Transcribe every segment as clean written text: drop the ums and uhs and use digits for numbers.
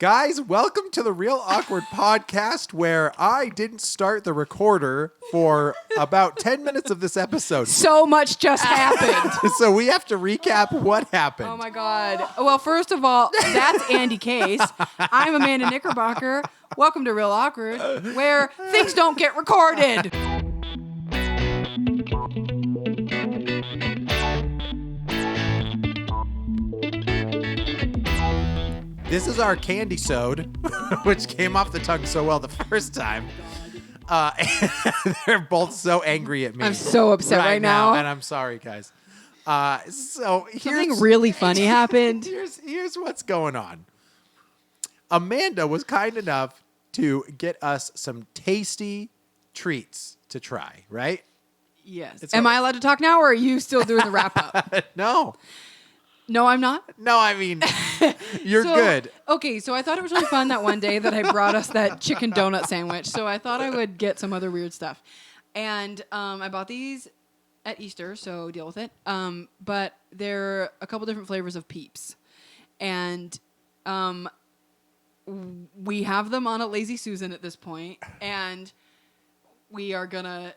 Guys, welcome to the Real Awkward podcast where I didn't start the recorder for about 10 minutes of this episode. So much just happened. So we have to recap what happened. Oh my God. Well, first of all, that's Andy Case. I'm Amanda Knickerbocker. Welcome to Real Awkward, where things don't get recorded. This is our candy sode, which came off the tongue so well the first time. They're both so angry at me. I'm so upset right now. And I'm sorry, guys. So Something really funny happened. Here's what's going on. Amanda was kind enough to get us some tasty treats to try, right? Yes. Am I allowed to talk now, or are you still doing the wrap up? No. No, I'm not. No, I mean, you're good. Okay, so I thought it was really fun that one day that I brought us that chicken donut sandwich. So I thought I would get some other weird stuff. And I bought these at Easter, so deal with it. But they're a couple different flavors of Peeps. And we have them on a Lazy Susan at this point. And we are going to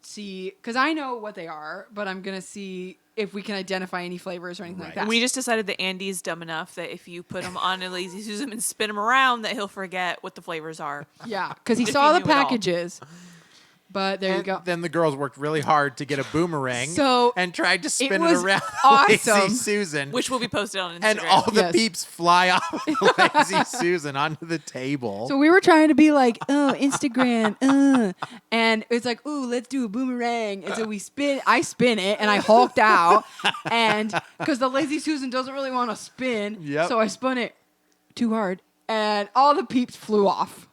see, because I know what they are, but I'm going to see if we can identify any flavors or anything like that. We just decided that Andy's dumb enough that if you put him on a Lazy Susan and spin him around, that he'll forget what the flavors are. Yeah, because he If saw he the knew it all. packages. But there you go. Then the girls worked really hard to get a boomerang and tried to spin it was around awesome. Lazy Susan. Which will be posted on Instagram. And all the Yes. peeps fly off of Lazy Susan onto the table. So we were trying to be like, oh, Instagram, and it's like, ooh, let's do a boomerang. And so I spin it, and I hulked out, and because the Lazy Susan doesn't really want to spin, so I spun it too hard, and all the peeps flew off,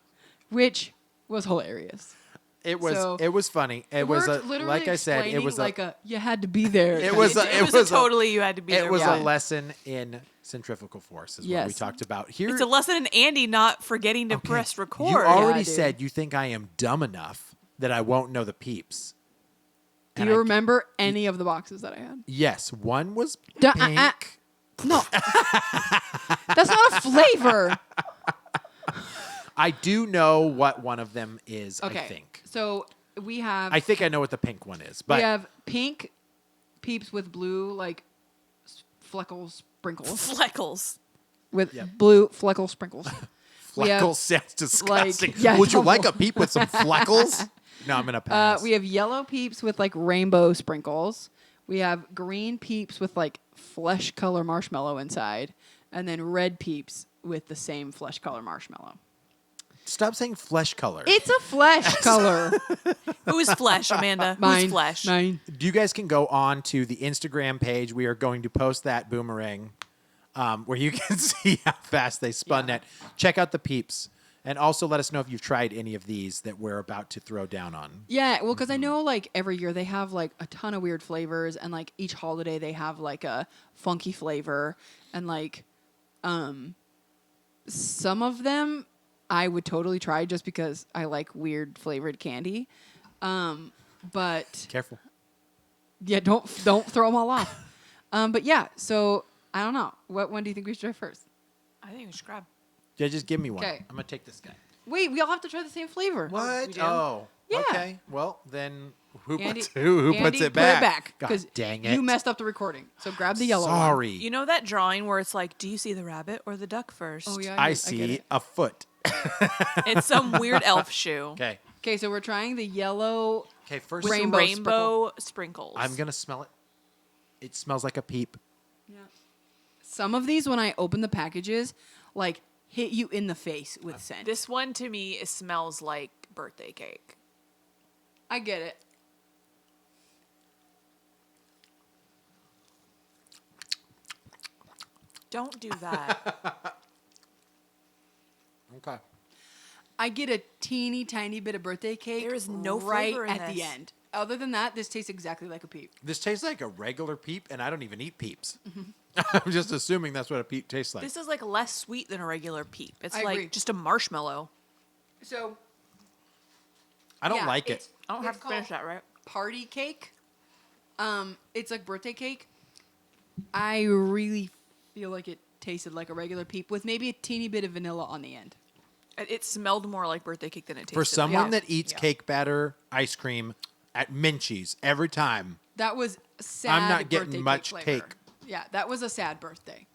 which was hilarious. It was funny. It was like I said, it was like you had to be there. It was totally you had to be there. It was a a lesson in centrifugal force, is what we talked about here. It's a lesson in Andy not forgetting to press record. You already said you think I am dumb enough that I won't know the peeps. Do you remember any of the boxes that I had? Yes, one was pink. No, that's not a flavor. I do know what one of them is. Okay. I think. So we have. I think I know what the pink one is. But we have pink Peeps with blue fleckle sprinkles. Fleckles. With blue fleckle sprinkles. Fleckles sounds disgusting. yeah, Would you like a peep with some fleckles? No, I'm gonna pass. We have yellow Peeps with like rainbow sprinkles. We have green Peeps with like flesh color marshmallow inside, and then red Peeps with the same flesh color marshmallow. Stop saying flesh color. It's a flesh color. Who's flesh, Amanda? Mine. Who's flesh? Mine. You guys can go on to the Instagram page. We are going to post that boomerang where you can see how fast they spun that. Check out the peeps. And also let us know if you've tried any of these that we're about to throw down on. Yeah, well, because I know like every year they have like a ton of weird flavors, and like each holiday they have like a funky flavor, and like some of them I would totally try just because I like weird flavored candy. But Careful. yeah, don't throw them all off. But yeah, so I don't know. What one do you think we should try first? I think we should grab. Yeah, just give me one. 'Kay. I'm going to take this guy. Wait, we all have to try the same flavor. What? we do? Oh. Yeah. Okay. Well, then who Andy, puts it put back? God God dang it. You messed up the recording. So grab the yellow one. Sorry. You know that drawing where it's like, do you see the rabbit or the duck first? Oh, yeah. I get see it. a foot. It's some weird elf shoe. Okay. Okay, so we're trying the yellow. Okay, first With Rainbow rainbow sprinkles. I'm going to smell it. It smells like a peep. Yeah. Some of these, when I open the packages, like hit you in the face with scent. This one to me it smells like birthday cake. I get it. Don't do that. Okay. I get a teeny tiny bit of birthday cake. There is no right flavor in at the this. end. Other than that, this tastes exactly like a peep. This tastes like a regular peep, and I don't even eat peeps. I'm just assuming that's what a peep tastes like. This is like less sweet than a regular peep. It's I like agree. just a marshmallow. So I don't like it. I don't have it's to finish called that, right? Party cake. It's like birthday cake. I really feel like it tasted like a regular peep with maybe a teeny bit of vanilla on the end. It smelled more like birthday cake than it tasted. For someone Yeah. that eats Yeah. cake batter ice cream at Minchie's every time, That was sad. I'm not getting birthday much flavor. cake. Yeah, that was a sad birthday.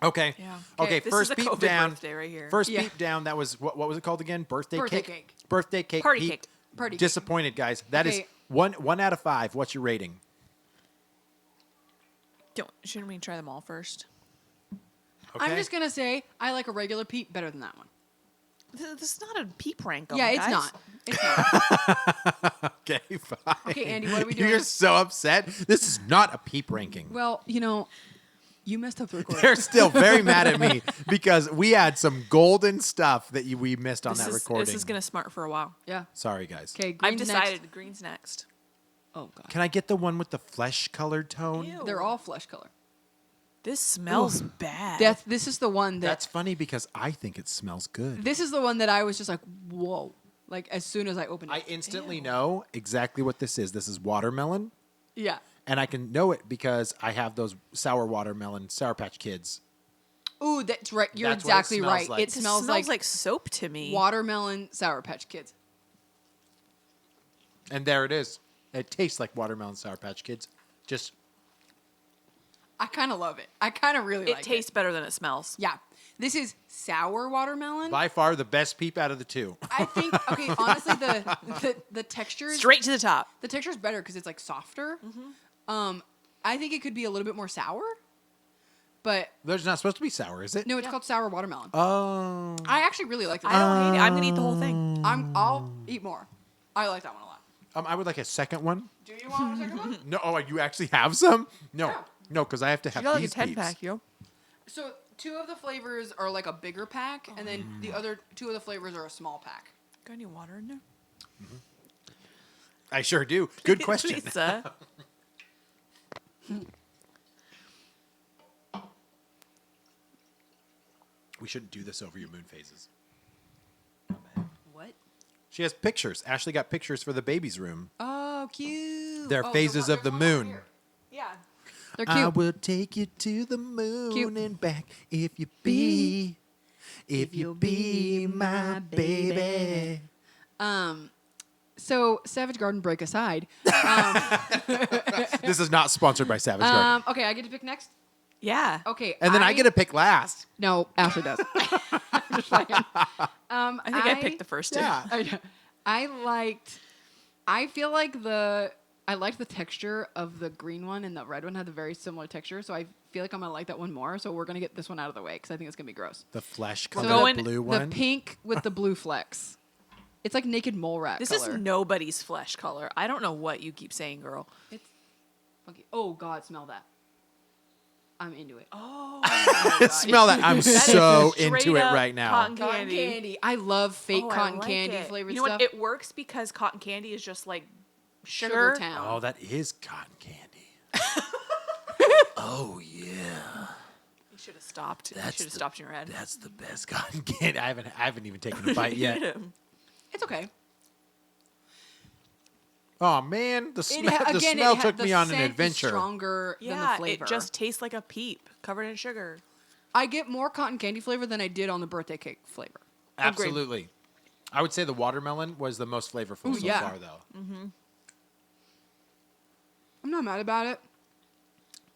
Okay. Yeah. Okay. This First is a peep COVID down. birthday right here. First Yeah. peep down. That was what was it called again? Birthday cake. Birthday cake. Party peep. cake. Party cake. Disappointed, guys. That is Okay. one out of 5. What's your rating? Shouldn't we try them all first? Okay. I'm just gonna say I like a regular peep better than that one. This is not a peep rank. Yeah, it's guys. not. It's not. Okay, fine. Okay, Andy, what are we doing? You're so upset. This is not a peep ranking. Well, you messed up the recording. They're still very mad at me because we had some golden stuff that we missed on that recording. This is gonna smart for a while. Yeah. Sorry, guys. Okay, I've green's decided next. green's next. Oh god. Can I get the one with the flesh-colored tone? Ew. They're all flesh color. This smells bad. This is the one that. That's funny because I think it smells good. This is the one that I was just like, whoa! Like as soon as I opened it. I instantly know exactly what this is. This is watermelon, Yeah. and I can know it because I have those sour watermelon Sour Patch Kids. Ooh, that's right. You're That's what it exactly smells right. like. It This smells like soap to me. watermelon Sour Patch Kids. And there it is. It tastes like watermelon Sour Patch Kids. Just I kind of love it. I kind of really It like tastes better than it smells. Yeah. This is sour watermelon. by far the best peep out of the two. I think. Okay, honestly, the texture is Straight to the top. the texture is better because it's like softer. I think it could be a little bit more sour, but There's not supposed to be sour, is it? no, it's called sour watermelon. Oh. I actually really like this. I don't hate it. I'm gonna eat the whole thing. I'll eat more. I like that one a lot. I would like a second one. Do you want a second one? No, oh, you actually have some? No. Yeah. No, because I have to have You got like a these 10 peeps. pack, yo. So 2 of the flavors are like a bigger pack, and then the other 2 of the flavors are a small pack. Got any water in there? I sure do. Good question. Lisa. We shouldn't do this over your moon phases. What? She has pictures. Ashley got pictures for the baby's room. Oh, cute. They're Oh, phases there's of the one right moon. here. Yeah. They're I cute. will take you to the moon Cute. and back if you be my baby. So Savage Garden break aside. This is not sponsored by Savage Garden. Okay, I get to pick next. Yeah. Okay, And then I get to pick last. No, Ashley does. I'm just playing. I think I picked the first two. Yeah. I feel like I liked the texture of the green one, and the red one had a very similar texture, so I feel like I'm gonna like that one more. So we're gonna get this one out of the way because I think it's gonna be gross. The flesh So colored going- blue one. The pink with the blue flecks. It's like naked mole rat This color. is nobody's flesh color. I don't know what you keep saying, girl. It's funky. Oh God, smell that. I'm into it. Oh. Smell that. I'm so into it right now. Cotton Cotton candy. candy. I love fake Oh, I cotton like candy it. flavored You know stuff. what? It works because cotton candy is just like Sugar sugar. Town. Oh, that is cotton candy. Oh yeah. You should have stopped. You That's should have the- stopped in your head. That's the best cotton candy. I haven't even taken a bite yet. It's okay. Oh man, the It smell, ha- the again, smell it ha- took the me on an scent is adventure. Stronger than the Yeah, flavor. it just tastes like a peep covered in sugar. I get more cotton candy flavor than I did on the birthday cake flavor. Agreed. Absolutely. I would say the watermelon was the most flavorful Ooh, so yeah. far, though. I'm not mad about it,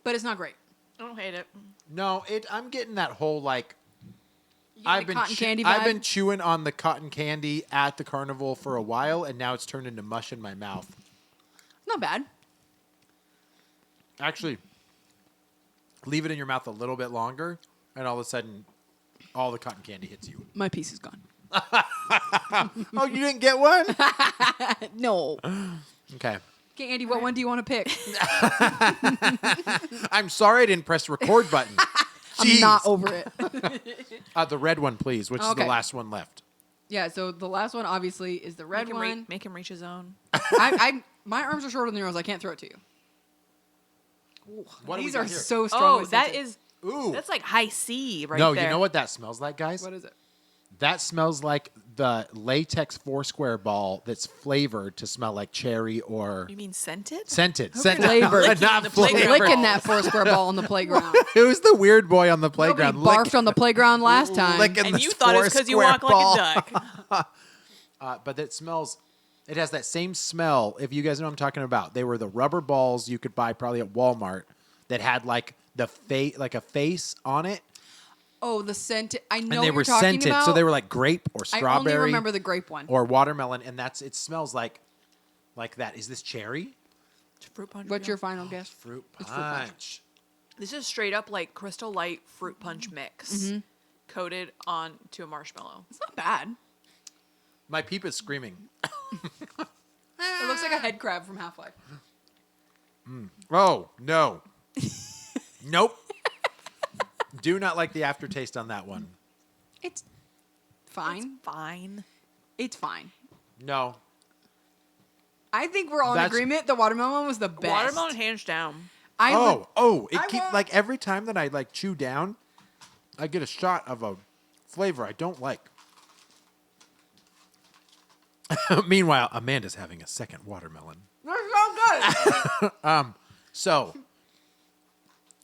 but it's not great. I don't hate it. No, I'm getting that whole like. You get the cotton candy vibe? I've been chewing on the cotton candy at the carnival for a while, and now it's turned into mush in my mouth. Not bad. Actually, leave it in your mouth a little bit longer, and all of a sudden, all the cotton candy hits you. My piece is gone. Oh, you didn't get one? No. Okay. Okay, Andy, what one do you want to pick? I'm sorry I didn't press the record button. I'm not Jeez. over it. The red one, please, which is Okay. the last one left. Yeah, so the last one obviously is the red one. Make him reach his own. My arms are shorter than yours. I can't throw it to you. What do we These got are here? so strong. Oh, with that scented. is Ooh. that's like high C right no, there. you know what that smells like, guys? What is it? That smells like the latex Foursquare ball that's flavored to smell like cherry or You mean scented? scented. Flavored. Licking Not the playground flavored. Licking that Foursquare ball on the playground. Who's the weird boy on the Nobody playground? barfed on the playground last time. licking And this you thought it was because you walk Foursquare like ball. a duck. But it smells. It has that same smell. If you guys know what I'm talking about, they were the rubber balls you could buy probably at Walmart that had like the like a face on it, Oh, the scent. I know and they what you're were talking scented. about. So they were like grape or I strawberry. only remember the grape one. or watermelon, and it smells like that. Is this cherry? Fruit punch. What's your final guess? Fruit It's fruit punch. punch. This is straight up like Crystal Light fruit punch mix coated onto a marshmallow. It's not bad. My peep is screaming. It looks like a head crab from Half-Life. Oh no, nope. Do not like the aftertaste on that one. It's fine. Fine. It's fine. No, I think we're all in That's- agreement. The watermelon one was the best. Watermelon hands down. I would, It I keeps want- like every time that I like chew down, I get a shot of a flavor I don't like. Meanwhile, Amanda's having a second watermelon. they're so good. So,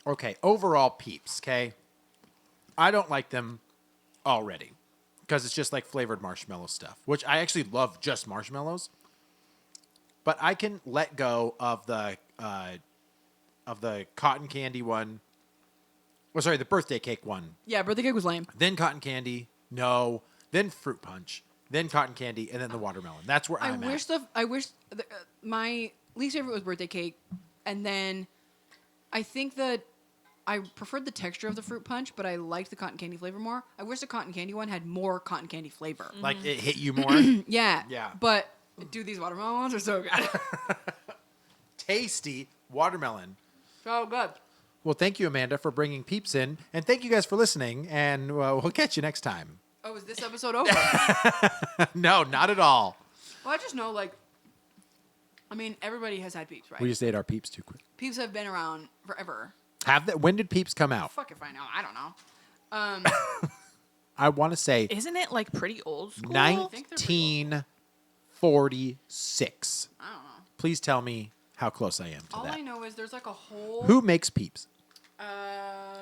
okay, overall peeps, okay? I don't like them already because it's just like flavored marshmallow stuff, which I actually love just marshmallows. But I can let go of the cotton candy one. Well, sorry, the birthday cake one. Yeah, birthday cake was lame. Then cotton candy, no. Then fruit punch. Then cotton candy, and then the watermelon. That's where I I'm wish at. my least favorite was birthday cake, and then I think that I preferred the texture of the fruit punch, but I liked the cotton candy flavor more. I wish the cotton candy one had more cotton candy flavor. Like it hit you more. Yeah. Yeah. But dude, these watermelon ones are so good. Tasty watermelon. So good. Well, thank you, Amanda, for bringing peeps in, and thank you guys for listening. And we'll catch you next time. Oh, is this episode over? No, not at all. Well, I just know, like, I mean, everybody has had peeps, right? We just ate our peeps too quick. Peeps have been around forever. Have that? When did peeps come out? Fuck if I know. I don't know. I want to say Isn't it like pretty old school? think they're pretty 1946. I don't know. Please tell me how close I am to All that. I know is there's like a whole. Who makes peeps? Uh,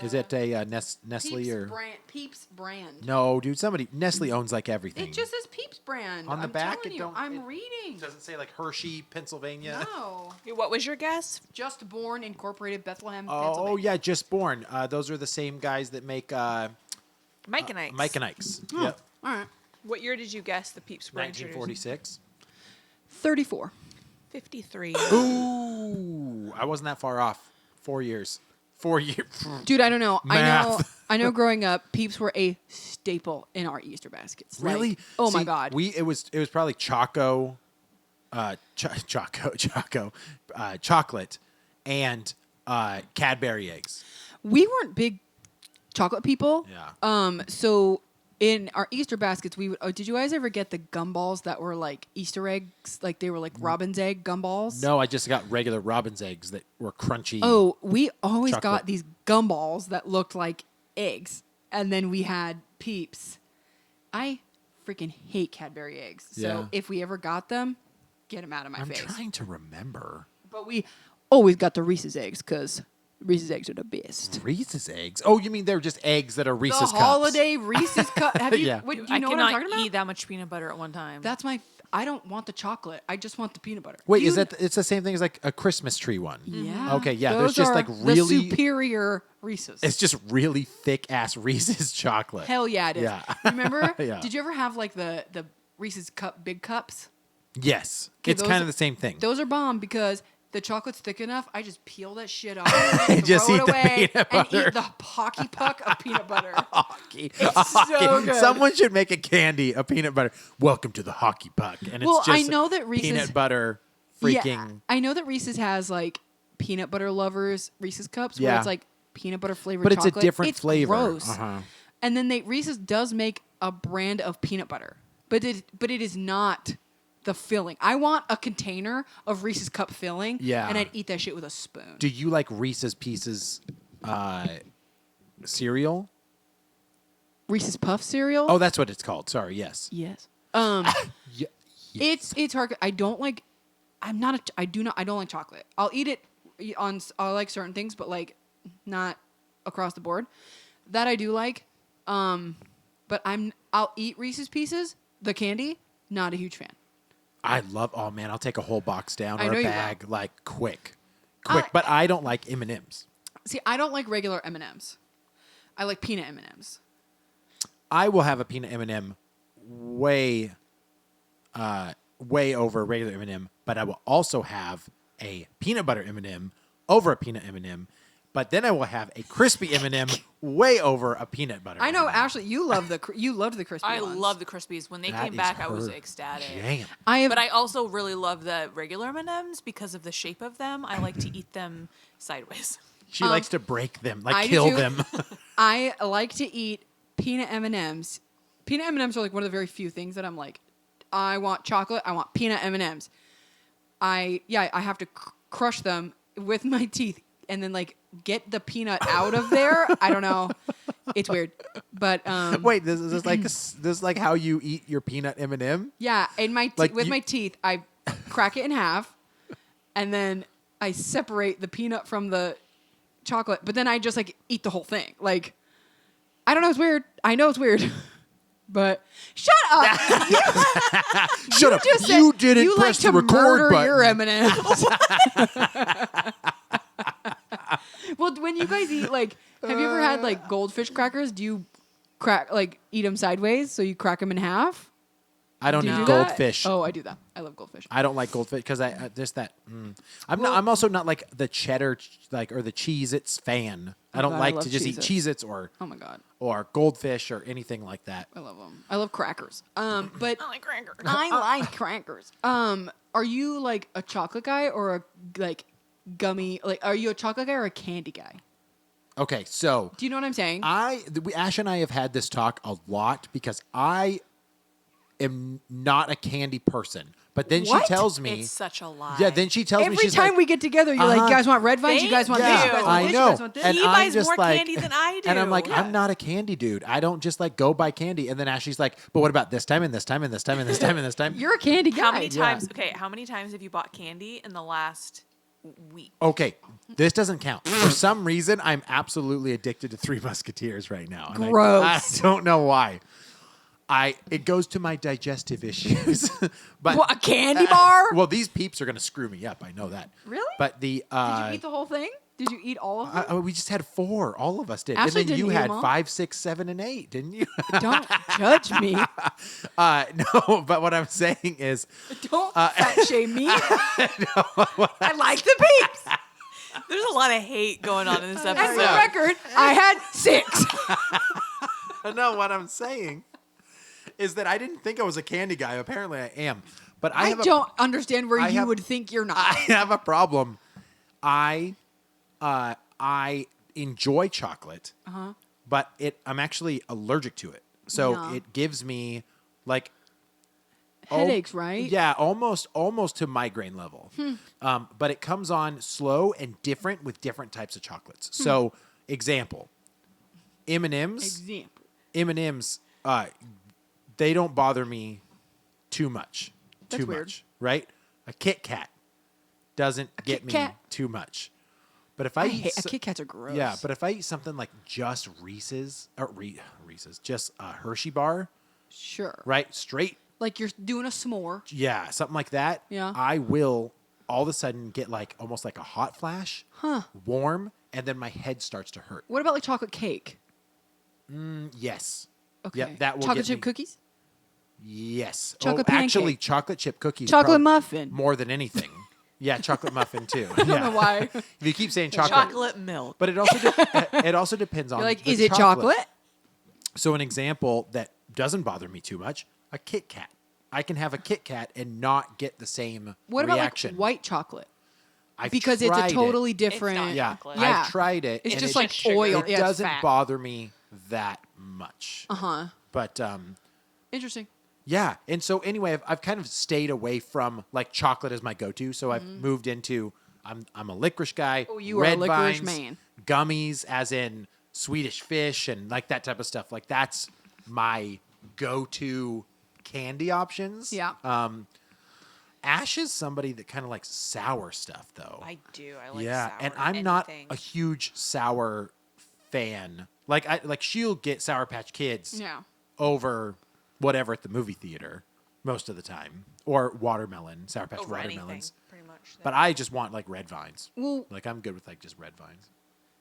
Is it a Nestle Peeps or brand? Peeps brand. no, dude? Somebody Nestle owns like everything. It just says Peeps brand. On the I'm back, telling it you, don't. I'm it reading. Doesn't say like Hershey, Pennsylvania. No. What was your guess? Just Born Incorporated, Bethlehem, Oh Pennsylvania. yeah, Just Born. Those are the same guys that make Mike and Ike's. Mike and Ike's. Oh, Yep. All right. What year did you guess the Peeps were introduced? 1946. 34. 53. Ooh, I wasn't that far off. 4 years. 4 years. Dude, I don't know. Math. I know growing up, Peeps were a staple in our Easter baskets. Like, Really? oh my See, God. It was probably chocolate, and Cadbury eggs. We weren't big chocolate people. Yeah. So in our Easter baskets, we would. Oh, did you guys ever get the gumballs that were like Easter eggs? Like they were like robin's egg gumballs? No, I just got regular Robin's eggs that were crunchy. Oh, we always Chocolate. got these gumballs that looked like eggs, and then we had Peeps. I freaking hate Cadbury eggs. So Yeah. if we ever got them, get them out of my I'm face. trying to remember. But we always got the Reese's eggs because Reese's eggs are the best. Reese's eggs. Oh, you mean they're just eggs that are Reese's The cups? holiday Reese's cup. Have you? Yeah. What, do I you know what cannot I'm talking about? eat that much peanut butter at one time. That's my. I don't want the chocolate. I just want the peanut butter. Wait, Do is you- that? It's the same thing as like a Christmas tree one. Yeah. Okay, yeah, Those there's just, are like, the really- superior Reese's. It's just really thick ass Reese's chocolate. Hell yeah, it is. Yeah. Remember? Yeah. Did you ever have like the Reese's cup big cups? Yes, Okay, it's those- kind of the same thing. Those are bomb because the chocolate's thick enough. I just peel that shit off, and Just throw eat it the away, peanut and butter. eat the hockey puck of peanut butter. Hockey. It's so good. Someone should make a candy, a peanut butter. Welcome to the hockey puck, and Well, it's I just know that Reese's- peanut butter Yeah, freaking. I know that Reese's has like peanut butter lovers Reese's cups where Yeah. it's like peanut butter flavored But it's a chocolate. different It's flavor. Gross. Uh-huh. And then Reese's does make a brand of peanut butter, but it is not the filling. I want a container of Reese's cup filling. Yeah. And I'd eat that shit with a spoon. Do you like Reese's Pieces cereal? Reese's Puff cereal. Oh, that's what it's called. Sorry. Yes. Yes. Yeah. It's hard. I don't like. I'm not. I don't like chocolate. I'll eat it on. I like certain things, but like not across the board. That I do like. But I'll eat Reese's Pieces, the candy. Not a huge fan. I love. Oh man, I'll take a whole box down I or know a you will. bag like quick. But I don't like M&Ms. See, I don't like regular M&Ms. I like peanut M&Ms. I will have a peanut M&M way over a regular M&M, but I will also have a peanut butter M&M over a peanut M&M, but then I will have a crispy M&M way over a peanut butter. I know, M&M. Ashley, you loved the crispy I ones. love the Crispies. When they That came is back, I was her ecstatic. Jam. But I also really love the regular M&Ms because of the shape of them. I like to eat them sideways. She likes to break them, I like do kill too. them. I like to eat peanut M&Ms. Peanut M&Ms are like one of the very few things that I'm like, I want chocolate. I want peanut M&Ms. I have to crush them with my teeth and then like get the peanut out of there. I don't know. It's weird, but Wait, this is like how you eat your peanut M&M? yeah, in my Like with you- my teeth, I crack it in half, and then I separate the peanut from the chocolate. But then I just like eat the whole thing. Like I don't know. It's weird. I know it's weird. But shut up! Shut up! Just said You didn't you press like the to record murder button. your M&Ms. Well, when you guys eat, like, have you ever had like goldfish crackers? Do you eat them sideways so you crack them in half? I don't Do you eat do that? goldfish. Oh, I do that. I love goldfish. I don't like goldfish because I just that. I'm also not like the cheddar or the Cheez-Its fan. I don't God, I like love to just eat Cheez-Its. Cheez-Its Oh my god, or goldfish or anything like that. I love them. I love crackers. But I like crackers. I like crackers. Are you like a chocolate guy or a like gummy? Like, are you a chocolate guy or a candy guy? Okay, so Do you know what I'm saying? Ash and I have had this talk a lot because I am not a candy person. But then What? she tells me, It's such a lie. yeah. Then she tells me Every she's time like, we get together, you're like, uh-huh. you guys want red vines? You guys want Thank this? You you. guys want I this? know. You guys want this? And He I'm buys just more like, candy than I do. And I'm like, Yeah. I'm not a candy dude. I don't just like go buy candy. And then Ashley's like, but what about this time and this time and this time and this time and this time? You're a candy guy. How many Yeah. times? Okay, how many times have you bought candy in the last week? Okay, this doesn't count. For some reason, I'm absolutely addicted to Three Musketeers right now. And Gross. I don't know why. It goes to my digestive issues. But What, a candy bar? well, these peeps are going to screw me up. I know that. Really? But the Did you eat the whole thing? Did you eat all of them? we just had 4. All of us did. Ashley and then you didn't eat had them all? 5, 6, 7, and 8, didn't you? Don't judge me. No, but what I'm saying is, Don't fat shame me. I like the peeps. There's a lot of hate going on in this And for the episode. record, I had 6. no, what I'm saying is that I didn't think I was a candy guy. Apparently, I am. But I I have don't understand where I you have- would think you're not. I have a problem. I enjoy chocolate, but I'm actually allergic to it. So Yeah. it gives me like Headaches, right? Yeah, almost to migraine level. But it comes on slow and different with different types of chocolates. So, example, M&Ms. Example. M&Ms, they don't bother me too much. That's too weird. much, right? A Kit Kat doesn't get Kit me Kat? too much. But if I, I eat hate Kit Kats are gross. yeah, but if I eat something like just Reese's or Reese's, just a Hershey bar, Sure. right? Straight, Like you're doing a s'more. yeah, something like that. Yeah. I will all of a sudden get like almost like a hot flash, warm, and then my head starts to hurt. What about like chocolate cake? Yes. Okay. Yep, that will chocolate get chip me- cookies? Yes. Chocolate actually, pancake. chocolate chip cookies. Chocolate probably muffin. More than anything. Yeah, chocolate muffin too. I don't know why. If you keep saying chocolate, Chocolate milk. but it also it also depends on. You're like, the is it chocolate? So an example that doesn't bother me too much: a Kit Kat. I can have a Kit Kat and not get the same What about reaction. like white chocolate? I've Because it's tried a it. totally different. not Yeah, chocolate. Yeah. I've tried it. It's and just it, like sugar. oil. It Yeah, it's doesn't fat. bother me that much. Uh-huh. But Interesting. yeah, and so anyway, I've kind of stayed away from like chocolate as my go-to. So I've moved into I'm a licorice guy. Oh, you are a red licorice vines, man. Gummies, as in Swedish Fish and like that type of stuff. Like that's my go-to candy options. Yeah. Ash is somebody that kind of likes sour stuff, though. I do. I like yeah, sour and I'm not anything. a huge sour fan. Like she'll get Sour Patch Kids Yeah. over whatever at the movie theater most of the time, or watermelon, Sour Patch Over watermelons. anything, pretty much. But I just want like red vines. Well, Like I'm good with like just red vines.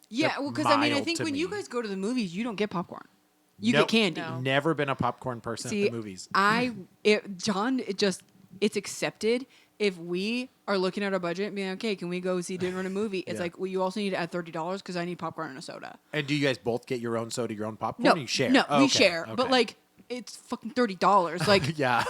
yeah. They're Well, because I mean, I mild think to when you me. guys go to the movies, you don't get popcorn. You Nope. get candy. No. Never been a popcorn person See, at the movies. It's accepted if we are looking at our budget and being like, okay, can we go see dinner and a movie? It's Yeah. like, well, you also need to add $30 because I need popcorn and a soda. And do you guys both get your own soda, your own popcorn? No, or you share? no, Oh, we okay, share, but okay. like it's fucking $30. Like, yeah,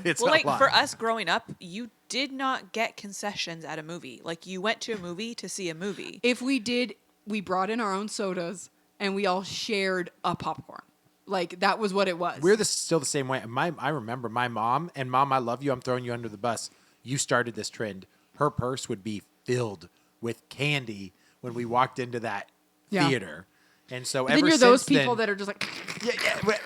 it's Well, a like lot. for us growing up, you did not get concessions at a movie. Like you went to a movie to see a movie. if we did, we brought in our own sodas and we all shared a popcorn. Like that was what it was. We're still the same way. I remember my mom, and Mom, I love you. I'm throwing you under the bus. You started this trend. Her purse would be filled with candy when we walked into that Yeah. theater. And so But then ever you're those since people then, that are just like,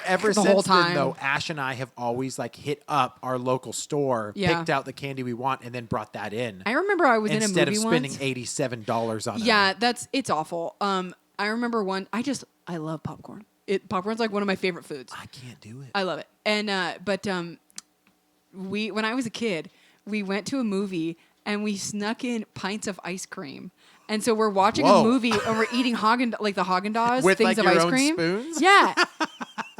ever the since whole then, time. though, Ash and I have always like hit up our local store, Yeah. picked out the candy we want, and then brought that in I remember I was in a instead movie of spending once. $87 on Yeah, it's awful. I remember one. I love popcorn. Popcorn's like one of my favorite foods. I can't do it. I love it. And when I was a kid, we went to a movie and we snuck in pints of ice cream. And so we're watching Whoa. a movie and we're eating the Haagen-Dazs With, things like, of your ice own cream. spoons? Yeah.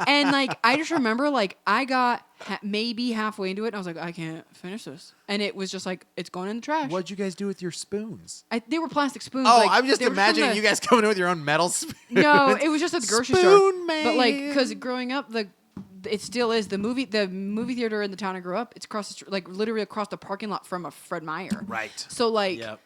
And like I just remember like I got maybe halfway into it and I was like, I can't finish this. And it was just like it's going in the trash. What'd you guys do with your spoons? They were plastic spoons. Oh, like, I'm just they were from imagining the- you guys coming in with your own metal spoons. No, it was just at the grocery store. Spoon But like, man. because growing up, it still is the movie theater in the town I grew up. It's across the street, like literally across the parking lot from a Fred Meyer. Right. So like, Yep.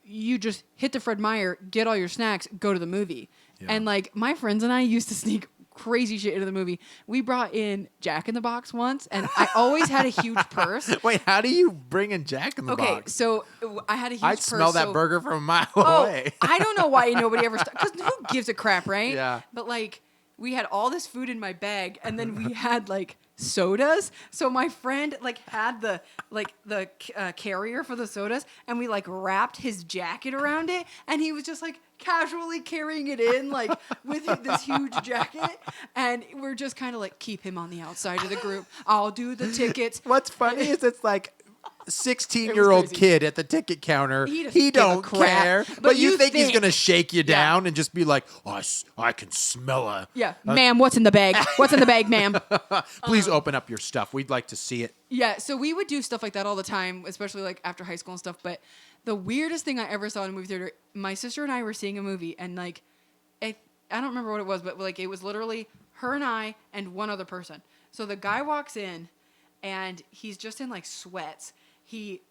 you just hit the Fred Meyer, get all your snacks, go to the movie. Yeah. And like my friends and I used to sneak crazy shit into the movie. We brought in Jack in the Box once, and I always had a huge purse. Wait, how do you bring in Jack in the Okay, Box? so I had a huge I'd purse. smell that so- burger from a mile Oh, away. I don't know why nobody ever because who gives a crap, right? Yeah. But like, we had all this food in my bag, and then we had like sodas. So my friend like had the carrier for the sodas, and we like wrapped his jacket around it, and he was just like casually carrying it in like with this huge jacket, and we're just kind of like keep him on the outside of the group. I'll do the tickets. What's funny is it's like 16-year-old crazy. kid at the ticket counter. He doesn't He give a don't crap. care. But But you you think he's think- going to shake you Yeah. down and just be like, oh, I can smell a... Yeah, ma'am, what's in the bag? What's in the bag, ma'am? Please open up your stuff. We'd like to see it. Yeah, so we would do stuff like that all the time, especially like after high school and stuff. But the weirdest thing I ever saw in a movie theater, my sister and I were seeing a movie, and like, I don't remember what it was, but like it was literally her and I and one other person. So the guy walks in, and he's just in like sweats. He,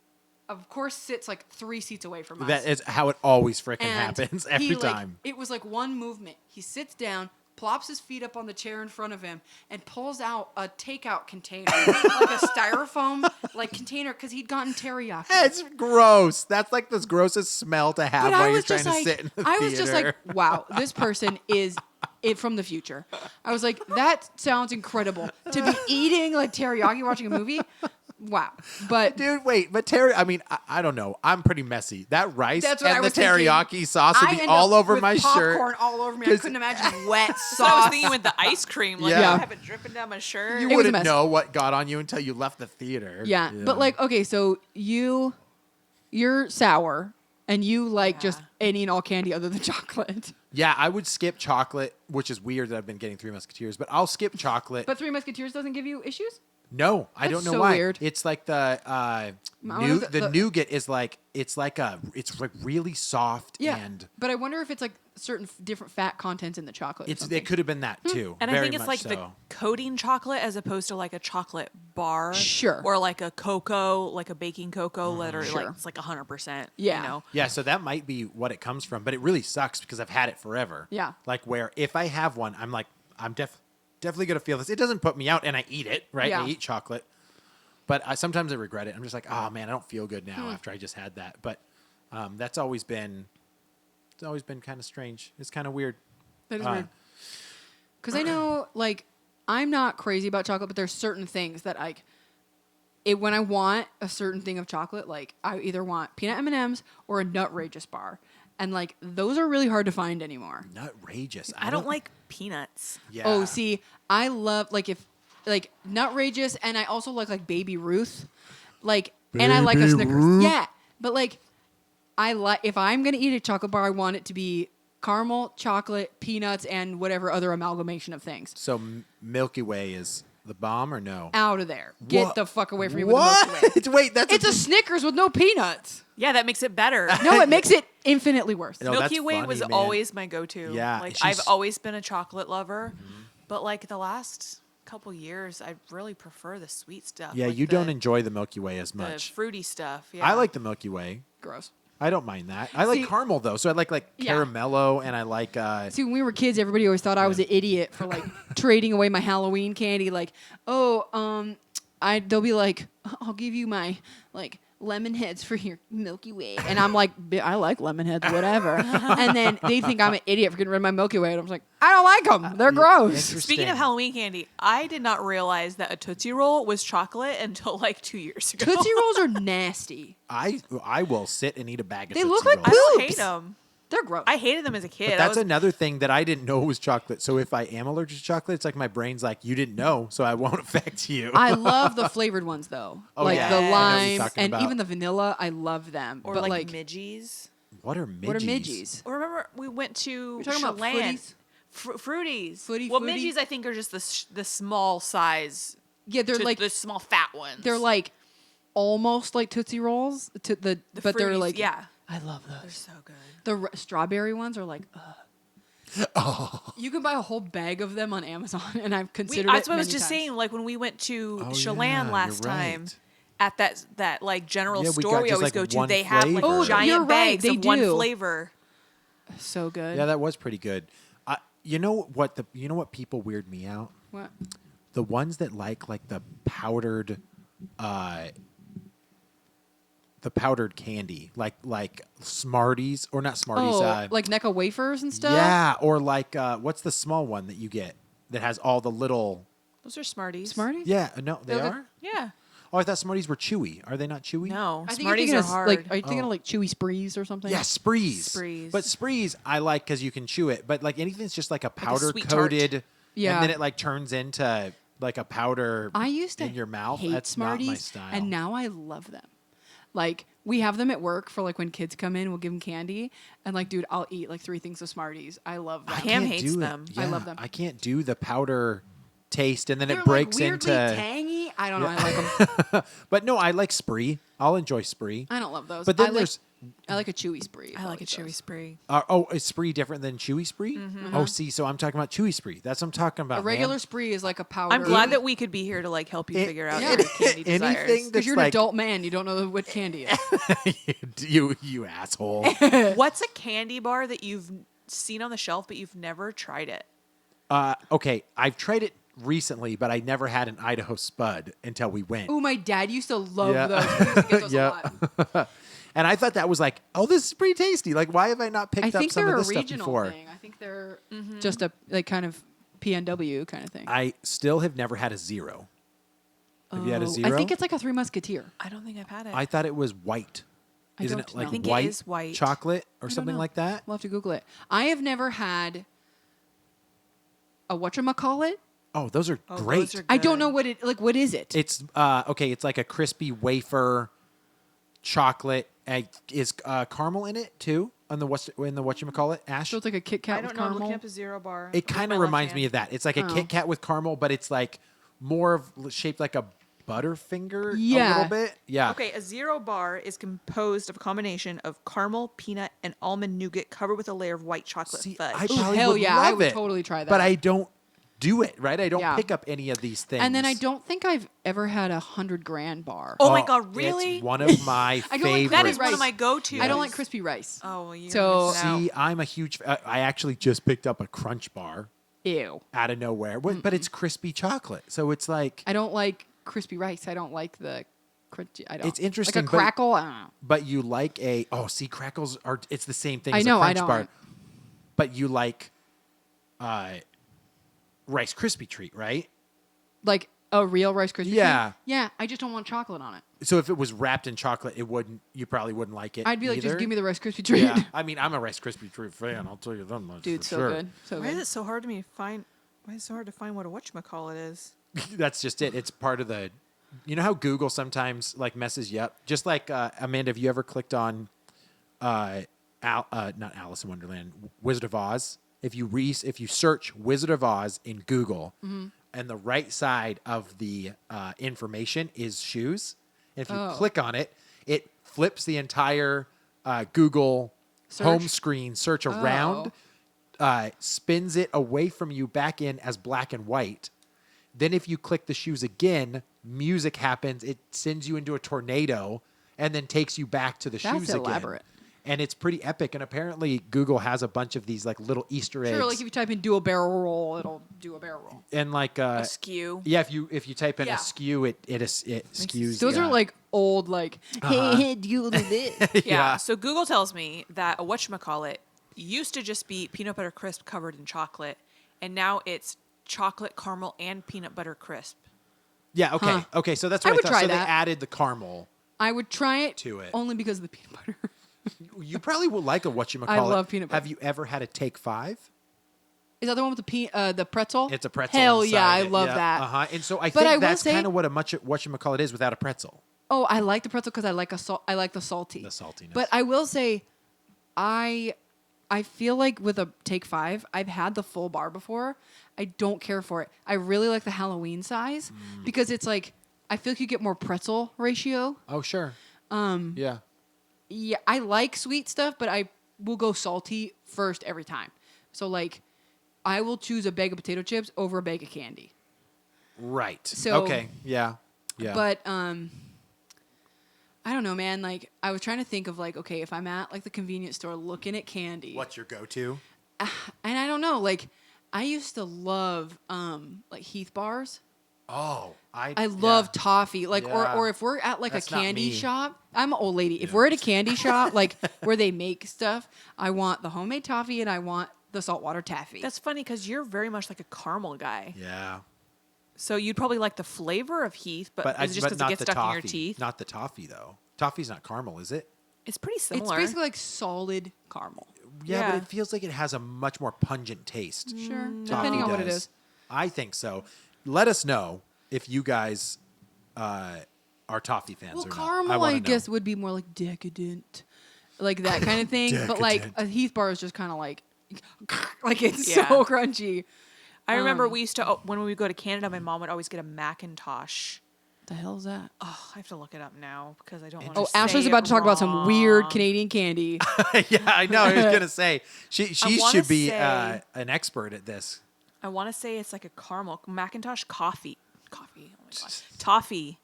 of course, sits like 3 seats away from us. That is how it always freaking And happens he, every like, time. It was like one movement. He sits down, plops his feet up on the chair in front of him, and pulls out a takeout container, like a styrofoam like container, because he'd gotten teriyaki. It's gross. That's like the grossest smell to have But while I you're was trying just to like, sit in the I theater. was just like, wow, this person is it from the future. I was like, that sounds incredible to be eating like teriyaki watching a movie. Wow, but Dude, wait, but I don't know. I'm pretty messy. That rice That's what I and the was thinking. teriyaki sauce would I be end all up over with my popcorn shirt. all over me. I 'Cause- couldn't imagine wet sauce. So I was thinking with the ice cream, like Yeah. I have it dripping down my shirt. You It was a wouldn't mess. know what got on you until you left the theater. Yeah, but like, okay, so you're sour, and you like Yeah. just any and all candy other than chocolate. Yeah, I would skip chocolate, which is weird that I've been getting Three Musketeers, but I'll skip chocolate. But Three Musketeers doesn't give you issues? No, I That's don't know so why. weird. It's like the wonder if the nougat is like it's like really soft Yeah. and But I wonder if it's like certain different fat contents in the chocolate. or it something. could have been that too. And I very think it's much like so. the coating chocolate as opposed to like a chocolate bar. Sure. Or like a cocoa, like a baking cocoa letter. Sure. Like it's like 100%. Yeah. You know? Yeah, so that might be what it comes from, but it really sucks because I've had it forever. Yeah. Like where if I have one, I'm like, I'm definitely going to feel this. It doesn't put me out and I eat it, right? Yeah. I eat chocolate. But sometimes I regret it. I'm just like, oh man, I don't feel good Hmm. now after I just had that. But that's always been kind of strange. It's kind of weird. That is weird. Because I know, like, I'm not crazy about chocolate, but there's certain things that when I want a certain thing of chocolate, like I either want peanut M&Ms or a Nutrageous bar, and like those are really hard to find anymore. Nutrageous. I don't like peanuts. Yeah. Oh, see, I love like Nutrageous, and I also like Baby Ruth, like, and I like a Baby Snickers. Ruth? Yeah, but like, I like if I'm gonna eat a chocolate bar, I want it to be caramel, chocolate, peanuts, and whatever other amalgamation of things. So Milky Way is the bomb or no? Out of there. Get What? the fuck away from me with the What? Milky Way. Wait, that's It's a Snickers with no peanuts. Yeah, that makes it better. No, it makes it infinitely worse. No, Milky that's Way funny, was man. always my go-to. Yeah, like she's- I've always been a chocolate lover, but like the last couple years, I really prefer the sweet stuff. Yeah, like you the, don't enjoy the Milky Way as the much. fruity stuff. Yeah, I like the Milky Way. Gross. I don't mind that. I like See- caramel though, so I like Yeah. caramello, and I like. See, when we were kids, everybody always thought I was an idiot for like trading away my Halloween candy. Like, they'll be like, I'll give you my like lemon heads for your Milky Way, and I'm like, I like lemon heads, whatever. And then they think I'm an idiot for getting rid of my Milky Way, and I'm like, I don't like them. They're gross. Interesting. Speaking of Halloween candy, I did not realize that a Tootsie Roll was chocolate until like 2 years ago. Tootsie Rolls are nasty. I will sit and eat a bag of They Tootsie look like Rolls. I don't Poops. hate them. They're gross. I hated them as a kid. But that's another thing that I didn't know was chocolate. So if I am allergic to chocolate, it's like my brain's like, you didn't know, so I won't affect you. I love the flavored ones though, Oh, like yeah. the I know what you're lime talking and about. even the vanilla. I love them. or but like, like midgies. What are midgies? what are midgies? Or remember we went to You're talking about Chelan. Footies? Fruities. Footy, well, Footy? midgies I think are just the small size. Yeah, they're like the small fat ones. they're like almost like Tootsie Rolls. But they're Fruities, like yeah. I love They're those. so good. The strawberry ones are like, You can buy a whole bag of them on Amazon, and I've considered That's it what I was many just times. saying. Like when we went to Oh, Chelan yeah, last you're time, right. at that like general Yeah, we store got we just, always like, go to, one they have like flavor. Oh, giant you're right, bags they of one do. flavor. So good. Yeah, that was pretty good. You know what people weird me out? What? The ones that like the powdered candy, like Smarties, or not Smarties. Oh, like Necco wafers and stuff. yeah, or like what's the small one that you get that has all the little? Those are Smarties. Smarties. Yeah, no, they They're the- are. Yeah. Oh, I thought Smarties were chewy. Are they not chewy? No, I think Smarties you're are thinking hard. Like, are you thinking Oh. of like chewy sprees or something? Yeah, Sprees. Sprees. But Sprees I like because you can chew it. But like anything that's just like a powder sweet tart. coated, Yeah. and then it like turns into like a powder. I used to in your mouth. hate That's Smarties, not my style. and now I love them. Like we have them at work for like when kids come in, we'll give them candy, and like, dude, I'll eat like 3 things of Smarties. I love them. Pam Can't hates do it. them. I Yeah, love them. I can't do the powder taste, and then They're it breaks like weirdly into. tangy. I don't know. I like them. But no, I like Spree. I'll enjoy Spree. I don't love those. But then I there's like a chewy spree. I like a chewy those. spree. is Spree different than Chewy Spree? Oh, see, so I'm talking about Chewy Spree. That's what I'm talking about. A regular man. spree is like a powder. I'm glad that we could be here to like help you It- figure out yeah. your candy Anything desires. that- because you're like- an adult man, you don't know what candy is. you asshole. What's a candy bar that you've seen on the shelf but you've never tried it? Okay, I've tried it recently, but I never had an Idaho Spud until we went. Ooh, my dad used to love Yeah. those. He used to get those Yeah. a lot. And I thought that was like, oh, this is pretty tasty. Like, why have I not picked I up think some they're of a this stuff regional before? thing. I think they're just a like kind of PNW kind of thing. I still have never had a zero. Have you had a Oh, zero? I think it's like a Three Musketeer. I don't think I've had it. I thought it was white. I Isn't don't it like know. I think it white, is white. chocolate or I don't something know. like that? We'll have to Google it. I have never had a whatchamacallit. Oh, those are Oh, great. those are I don't good. know what it like. What is it? It's okay. It's like a crispy wafer, chocolate. Is caramel in it too? In the whatchamacallit, Ash? So it's like a Kit Kat I don't with know. I'm caramel. looking up a zero bar. It kind of reminds me of that. It's like a Oh. Kit Kat with caramel, but it's like more of shaped like a Butterfinger a Yeah. little bit. Yeah. Okay, a zero bar is composed of a combination of caramel, peanut, and almond nougat covered with a layer of white chocolate See, fudge. I Ooh, probably hell would yeah, I love would it, totally try that. But I don't do it, right? I don't Yeah. pick up any of these things. And then I don't think I've ever had 100 grand bar. Oh my God, really? It's one of my I don't like favorites. that is rice. one of my go-tos. I don't like crispy rice. Oh, you So- See, I'm a huge. I actually just picked up a Crunch bar Ew. out of nowhere, but it's crispy chocolate, so it's like. I don't like crispy rice. I don't like the crunchy. I don't. It's interesting, Like a but- crackle. I don't know. But you like a. Oh, see, crackles are. It's the same thing I as know, a I Crunch bar. don't. But you like Rice Krispie treat, right? Like a real Rice Krispie treat? Yeah. Yeah, I just don't want chocolate on it. So if it was wrapped in chocolate, you probably wouldn't like it. I'd be like, just either. give me the Rice Krispie treat. Yeah, I mean, I'm a Rice Krispie treat fan. I'll tell you that much. Dude, for so sure. good. So Why good. is it so hard to me to find? Why is it so hard to find what a whatchamacallit is? That's just it. It's part of the. You know how Google sometimes like messes you up. Just like Amanda, have you ever clicked on, not Alice in Wonderland, Wizard of Oz? If you search Wizard of Oz in Google, and the right side of the information is shoes, if you click on it, it flips the entire Google home Search? screen search around, spins it away from you back in as black and white. Then if you click the shoes again, music happens. It sends you into a tornado and then takes you back to the That's shoes elaborate. again. And it's pretty epic. And apparently Google has a bunch of these like little Easter eggs. Sure, like if you type in do a barrel roll, it'll do a barrel roll. And like Askew. yeah, if you type in Yeah. askew, it skews. Those yeah. are like old, like, hey, do you do this? Yeah. So Google tells me that a whatchamacallit used to just be peanut butter crisp covered in chocolate, and now it's chocolate caramel and peanut butter crisp. Yeah, okay. Huh. Okay, so that's I what I, would thought. try So that. they added the caramel. I would try it, To it. only because of the peanut butter. You probably will like a whatchamacallit. I love peanut butter. Have you ever had a Take 5? Is that the one with the pretzel? It's a pretzel. Hell inside yeah, I it. love Yeah, that. Uh-huh. And so I But I think will that's say- kind of what a whatchamacallit is without a pretzel. Oh, I like the pretzel because I like I like the salty. The saltiness. But I will say, I feel like with a Take 5, I've had the full bar before. I don't care for it. I really like the Halloween size because it's like I feel like you get more pretzel ratio. Oh, sure. Yeah. Yeah, I like sweet stuff, but I will go salty first every time. So like, I will choose a bag of potato chips over a bag of candy. Right. So- okay. Yeah. Yeah. But I don't know, man. Like, I was trying to think of like, okay, if I'm at like the convenience store looking at candy, what's your go-to? and I don't know, like, I used to love like Heath bars. Oh, I love toffee. Like, Yeah. or if we're at like That's a not candy me. shop, I'm an old lady. If we're at a candy shop, like where they make stuff, I want the homemade toffee and I want the saltwater taffy. That's funny because you're very much like a caramel guy. Yeah. So you'd probably like the flavor of Heath, but is it just because it not gets the stuck toffee. in your teeth? Not the toffee though. Toffee's not caramel, is it? It's pretty it's similar. basically like solid caramel. Yeah, Yeah. but it feels like it has a much more pungent taste. Sure, Toffee depending on what it does. is. I think so. Let us know if you guys are toffee fans Well, or not. caramel, wanna I know. guess, would be more like decadent, like that kind of thing. But like Decadent. a Heath bar is just kind of like it's Yeah. so crunchy. I remember we used to when we would go to Canada, my mom would always get a Macintosh. The hell's that? Oh, I have to look it up now because I don't want Oh, to. Ashley's about to talk about some weird Canadian candy. Yeah, I know. I was gonna say she wanna should be say- an expert at this. I want to say it's like a caramel Macintosh coffee. Oh my god, toffee,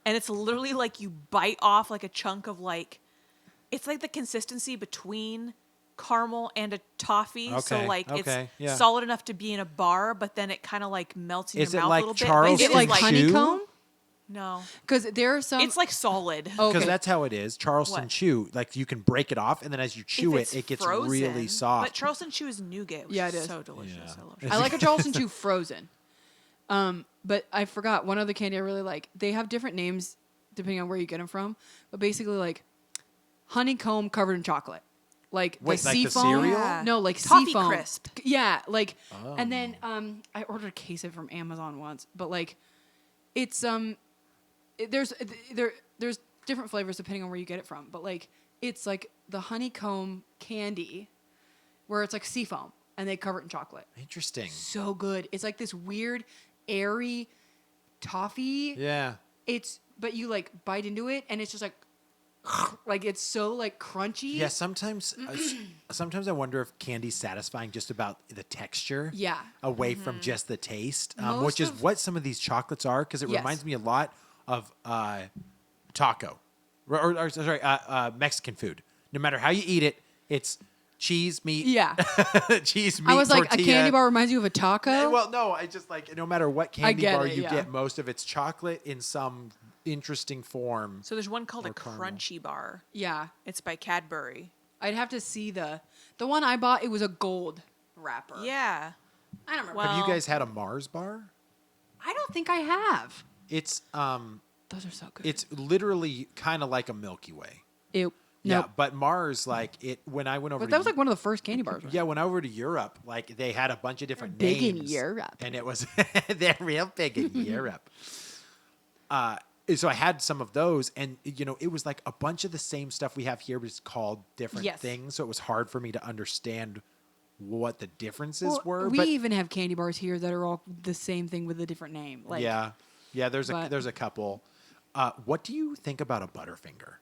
and it's literally like you bite off like a chunk of like, it's like the consistency between caramel and a toffee. So Okay, like okay, it's yeah. solid enough to be in a bar, but then it kind of like melts in Is your it mouth like a little bit. Charles But Is it it like is honeycomb? No, Because there are some. it's like solid. Oh, Because okay. that's how it is. Charleston What? Chew, like you can break it off, and then as you chew If it, it's it gets frozen, really soft. But Charleston Chew is nougat. Which Yeah, it is is. so delicious. Yeah. I love It's- I like a Charleston Chew frozen. But I forgot one other candy I really like. They have different names depending on where you get them from. But basically, like honeycomb covered in chocolate. Like Wait, the like the seafoam. cereal? Yeah. No, like Toffee seafoam. crisp. Yeah, like and Oh. then I ordered a case of it from Amazon once, but like it's there's different flavors depending on where you get it from, but like it's like the honeycomb candy where it's like seafoam and they cover it in chocolate. Interesting. So good. It's like this weird airy toffee. Yeah. But you like bite into it and it's just like it's so like crunchy. Yeah. Sometimes I wonder if candy's satisfying just about the texture. Yeah. Away from just the taste, Most which is of- what some of these chocolates are, because it Yes. reminds me a lot of taco, or sorry, Mexican food. No matter how you eat it, it's cheese, meat, Yeah. cheese, meat. I was like, a tortilla. candy bar reminds you of a taco. Well, no, I just like no matter what candy get bar it, you yeah. get, most of it's chocolate in some interesting form. So there's one called Or a caramel. Crunchy Bar. Yeah. It's by Cadbury. I'd have to see the one I bought. It was a gold wrapper. Yeah. I don't remember. Well- Have you guys had a Mars bar? I don't think I have. It's Those are so good. it's literally kind of like a Milky Way. Ew. Yeah, Nope. but Mars, like it when I went over But to that was like one of the first candy bars. Right? yeah, when I went over to Europe, like they had a bunch of different Big in names. Europe. And it was they're real big in Europe. So I had some of those, and it was like a bunch of the same stuff we have here, but it's called different Yes. things. So it was hard for me to understand what the differences Well, were. we But even have candy bars here that are all the same thing with a different name. Like, yeah. There's but- a couple. What do you think about a Butterfinger?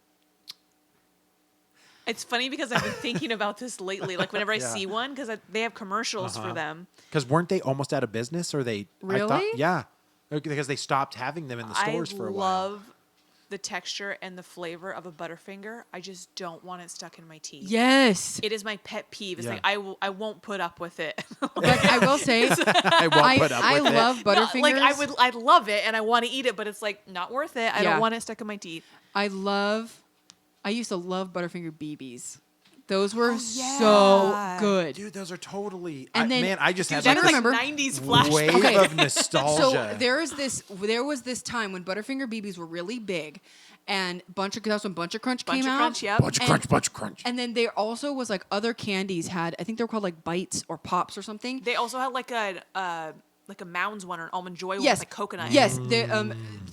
It's funny because I've been thinking about this lately. Like whenever I Yeah. see one, because they have commercials for them. Because weren't they almost out of business, or they? I thought, Really? yeah, because they stopped having them in the stores I for a while. love the texture and the flavor of a Butterfinger. I just don't want it stuck in my teeth. Yes. It is my pet peeve. It's Yeah. like I won't put up with it. Like I will say, I won't put up I with love it. Butterfingers. Like I love it and I want to eat it, but it's like not worth it. I Yeah. don't want it stuck in my teeth. I used to love Butterfinger BBs. Those were yeah. so good. Dude, those are totally. And then- I just Dude, had then like I this remember- 90s flashback. wave Okay. of nostalgia. So there was this time when Butterfinger BBs were really big, and that's when Bunch of Crunch Bunch came of out. Crunch, yep. bunch of crunch, bunch of crunch. And then there also was like other candies had, I think they were called like Bites or Pops or something. They also had like a Mounds one or an Almond Joy one Yes, with like coconut. Yes,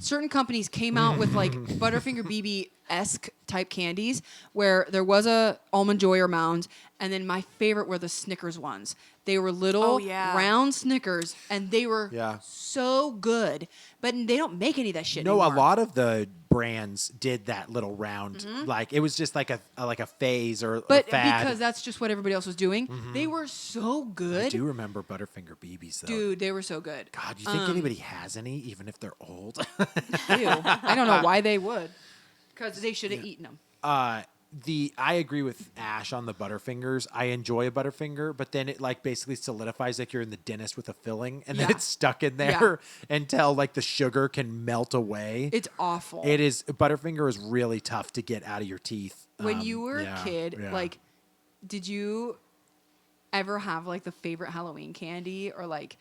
certain companies came out with like Butterfinger BB-esque type candies where there was a Almond Joy or Mounds, and then my favorite were the Snickers ones. They were little Oh, yeah. round Snickers, and they were Yeah. so good. But they don't make any of that shit No, anymore. a lot of the brands did that little round. Like it was just like a phase or But a fad. because that's just what everybody else was doing, they were so I good. do remember Butterfinger BBs though. Dude, they were so good. God, you think anybody has any, even if they're old? Ew. I don't know why they would. Because they should have eaten them. I agree with Ash on the Butterfingers. I enjoy a Butterfinger, but then it like basically solidifies like you're in the dentist with a filling, and then Yeah. it's stuck in there Yeah. until like the sugar can melt away. It's awful. It is Butterfinger is really tough to get out of your teeth. When you were yeah, a kid, yeah. like, did you ever have like the favorite Halloween candy or like?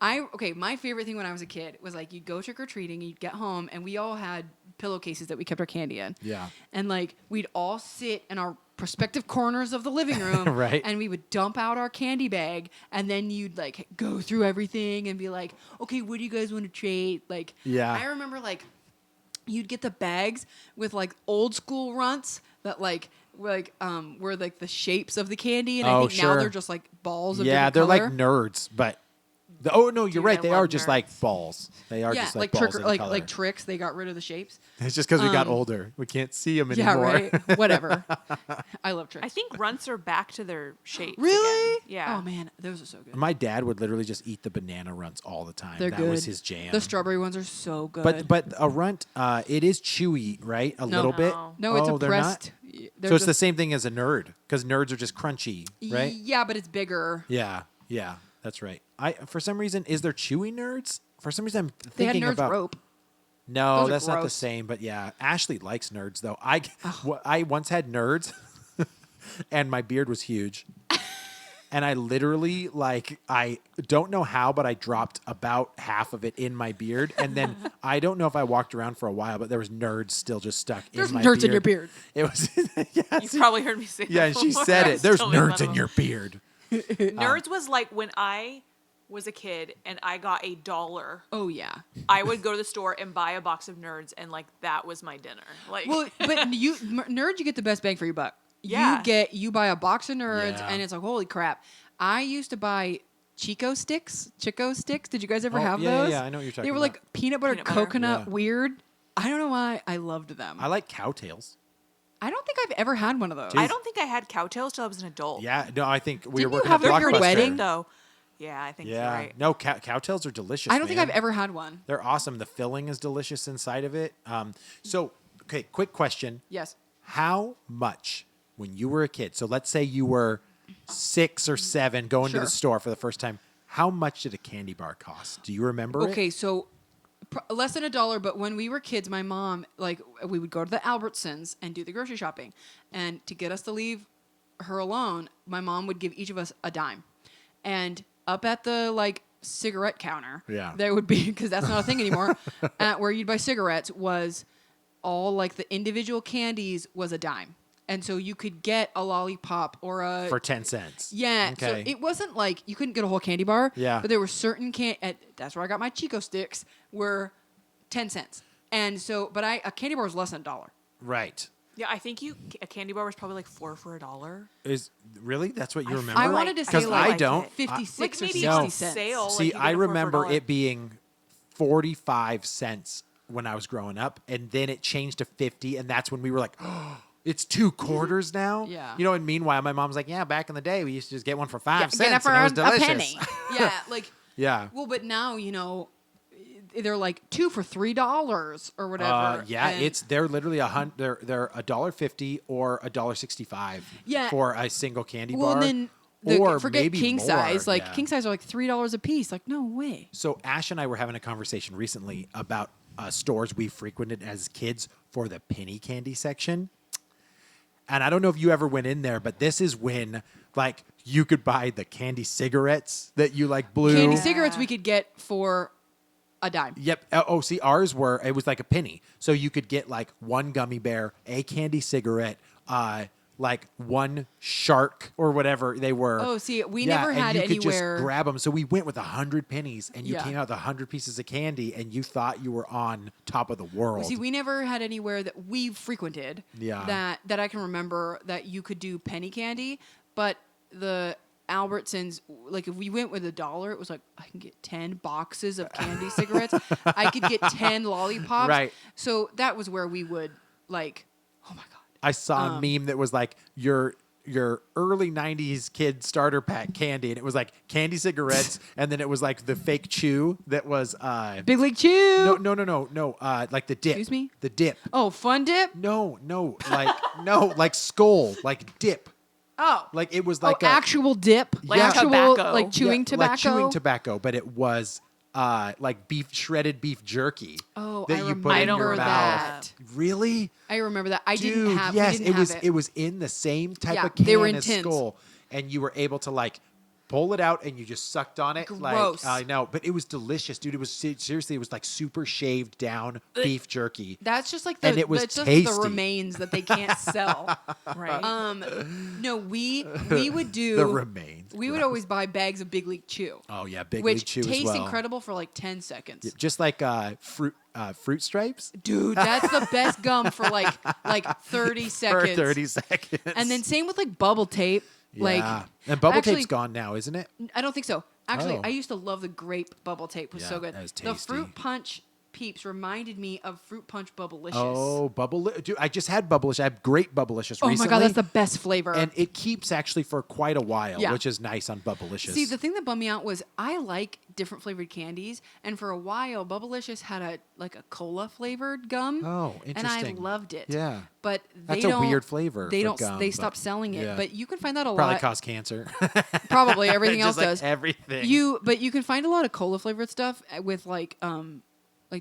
My favorite thing when I was a kid was like you'd go trick or treating, you'd get home, and we all had pillowcases that we kept our candy in. Yeah. And like we'd all sit in our prospective corners of the living room, Right. And we would dump out our candy bag, and then you'd like go through everything and be like, okay, what do you guys want to trade? Like, Yeah. I remember like you'd get the bags with like old school runts that were like the shapes of the candy, and I Oh, think now sure. they're just like balls of Yeah, different they're color. like nerds, but oh no, you're Dude, right. I They are love just nerds. like balls. They are yeah, just like like balls in color. like tricks. They got rid of the shapes. It's just because we got um, older. We can't see them Yeah, anymore. right. Whatever. I love tricks. I think runts are back to their shape. Really? Again. Yeah. Oh man, those are so good. My dad would literally just eat the banana runts all the time. They're that good. was his jam. The strawberry ones are so good. But a runt, it is chewy, right? A little bit. No, it's Oh, a they're pressed. not? they're So it's the just- same thing as a nerd, because nerds are just crunchy, right? Yeah, but it's bigger. Yeah, that's right. For some reason, is there chewy nerds? For some reason, I'm They had thinking nerds about. rope. No, Those are that's not the gross. same. But yeah, Ashley likes nerds though. I once had nerds, and my beard was huge, and I literally I don't know how, but I dropped about half of it in my beard, and then I don't know if I walked around for a while, but there was nerds still just stuck There's in my nerds beard. in your beard. It was yeah. You probably heard me say Yeah, that and she before. said I it. There's still make fun nerds of in your beard. Nerds was like when I was a kid and I got $1. Oh yeah. I would go to the store and buy a box of nerds, and like that was my dinner. Like, Well, but nerds, you get the best bang for your buck. Yeah. You buy a box of nerds, Yeah. and it's like holy crap. I used to buy Chico sticks. Did you guys ever Oh, have yeah, those? yeah, I know what you're talking They were about. like peanut butter Peanut butter. coconut Yeah. weird. I don't know why I loved them. I like cowtails. I don't think I've ever had one of those. I don't think I had cowtails till I was an adult. Yeah, no, I think we Didn't you were working have at them for your Blockbuster. wedding? Though. Yeah, I think Yeah, you're right. no, cowtails are delicious. I don't think man. I've ever had one. They're awesome. The filling is delicious inside of it. So, okay, quick question. Yes. How much, when you were a kid, so let's say you were 6 or 7 going to Sure. the store for the first time, how much did a candy bar cost? Do you remember Okay, it? so less than $1, but when we were kids, my mom, like, we would go to the Albertsons and do the grocery shopping. And to get us to leave her alone, my mom would give each of us a dime. And up at the like cigarette counter. Yeah. There would be, because that's not a thing anymore, where you'd buy cigarettes was all like the individual candies was a dime. And so you could get a lollipop or a... For 10 cents. Yeah. Okay. So it wasn't like you couldn't get a whole candy bar. Yeah. But there were certain that's where I got my Chico sticks were 10 cents. And so, but a candy bar was less than $1. Right. Yeah, I think a candy bar was probably like $4 for $1. Is really that's what you remember? I wanted to say 'Cause like I don't. 56 Like or maybe 60 on cents. sale. See, like you I get it for remember $1. it being 45 cents when I was growing up, and then it changed to 50, and that's when we were like, oh, it's 2 quarters now. Yeah. You know, and meanwhile, my mom's like, yeah, back in the day, we used to just get one for 5 Get it cents, for and it was a delicious. penny. Yeah, like Yeah. well, but now they're like 2 for $3 or whatever. Yeah, and they're literally they're $1.50 or $1.65 Yeah. for a single candy well, bar. and then or forget maybe king more. size. Like Yeah. king size are like $3 a piece. Like no way. So Ash and I were having a conversation recently about stores we frequented as kids for the penny candy section. And I don't know if you ever went in there, but this is when like you could buy the candy cigarettes that you like blew. Candy cigarettes we could get for a dime. Yep. Oh, see, ours it was like a penny. So you could get like one gummy bear, a candy cigarette, like one shark or whatever they were. Oh, see, we never and had you anywhere. could just grab them. So we went with 100 pennies, and you Yeah. came out with 100 pieces of candy, and you thought you were on top of the world. See, we never had anywhere that we frequented Yeah. that I can remember that you could do penny candy, but the Albertsons, like if we went with $1, it was like I can get 10 boxes of candy cigarettes. I could get 10 lollipops. Right. So that was where we would like, oh my God. I saw a meme that was like your early 90s kid starter pack candy, and it was like candy cigarettes, and then it was like the fake chew that was Big League Chew. no, like the dip. Excuse me? The dip. Oh, Fun Dip. No, like skull, like dip. Oh. Like it was like actual dip. Like actual tobacco. like chewing tobacco. Like chewing tobacco, but it was like shredded beef jerky. Oh, that I you put in your remember mouth. that. Really? I remember that. I Dude, didn't have. yes, we didn't have it was in the same type Yeah, of can they were in as tins. Skull, and you were able to like pull it out and you just sucked on it. Gross. Like, I know, but it was delicious, dude. It was seriously, it was like super shaved down beef jerky. That's just like And it was that's just tasty. the remains that they can't sell. Right. No, we would do The remains. We would always buy bags of Big League Chew. Oh yeah, Big which League Chew tastes as well. incredible for like 10 seconds. Just like fruit stripes Dude, that's the best gum for like 30 seconds. for 30 seconds. And then same with like bubble tape. Like yeah. And bubble actually, tape's gone now, isn't it? I don't think so. Actually, Oh. I used to love the grape bubble tape. It was Yeah, so good. that was The tasty. fruit punch peeps reminded me of fruit punch bubblicious. Oh, dude, I just had Bubblicious. I have great Bubblicious Oh recently. my god, that's the best flavor. And it keeps actually for quite a while, Yeah. which is nice on Bubblicious. See, the thing that bummed me out was I like different flavored candies, and for a while, Bubblicious had a cola flavored gum. Oh, And I interesting. loved it. Yeah. But they That's a don't. weird flavor They for don't. gum, they but- stopped selling it, yeah. but you can find that a Probably lot. cause cancer. Probably everything else Just like does. everything. But you can find a lot of cola flavored stuff with like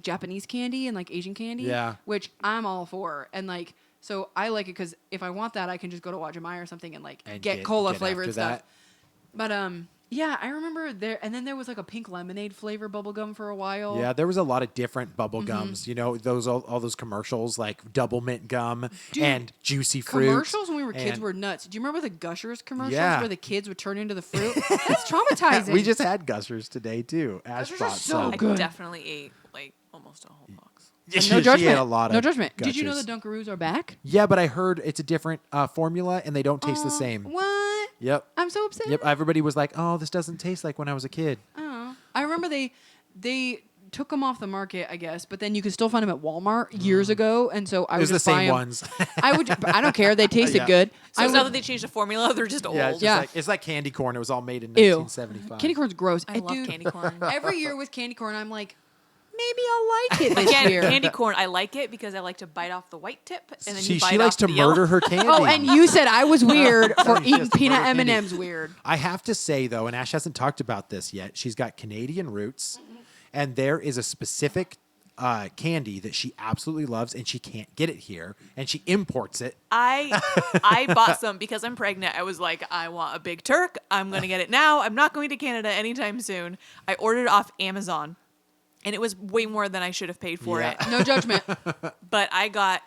Japanese candy and like Asian candy. Yeah. Which I'm all for, and like so I like it because if I want that, I can just go to Wajimai or something and like And get cola get flavored after stuff. that. But yeah, I remember there, and then there was like a pink lemonade flavor bubble gum for a while. Yeah, there was a lot of different bubble Mm-hmm. gums. You know, all those commercials like double mint gum Dude, and juicy fruit. Commercials when we were kids and- were nuts. Do you remember the Gushers commercials Yeah. where the kids would turn into the fruit? That's traumatizing. We just had Gushers today too. Ash Gushers are bought so some. I good. definitely ate like almost a whole box. Yeah, no judgment. She ate a lot of no judgment. Did you know Gushers. the Dunkaroos are back? Yeah, but I heard it's a different formula and they don't taste the same. What? Yep. I'm so upset. Yep. Everybody was like, "Oh, this doesn't taste like when I was a kid." Oh, I remember they took them off the market, I guess, but then you could still find them at Walmart years ago, and so I It would was the just buy same 'em. ones. I don't care. They tasted Yeah. good. So I it's not would, that they changed the formula; they're just old. Yeah, it's, just Yeah. Like, it's like candy corn. It was all made in Ew. 1975. Candy corn's gross. I love Dude, candy corn. Every year with candy corn, I'm like, maybe I'll like it this Again, year. candy corn, I like it because I like to bite off the white tip, and then you bite She likes off to the yellow. murder her candy. Oh, and you said I was weird for She eating has to peanut murder candy. M&Ms weird. I have to say though, and Ash hasn't talked about this yet. She's got Canadian roots, and there is a specific candy that she absolutely loves, and she can't get it here, and she imports it. I bought some because I'm pregnant. I was like, I want a Big Turk. I'm going to get it now. I'm not going to Canada anytime soon. I ordered it off Amazon, and it was way more than I should have paid for Yeah. it. No judgment. But I got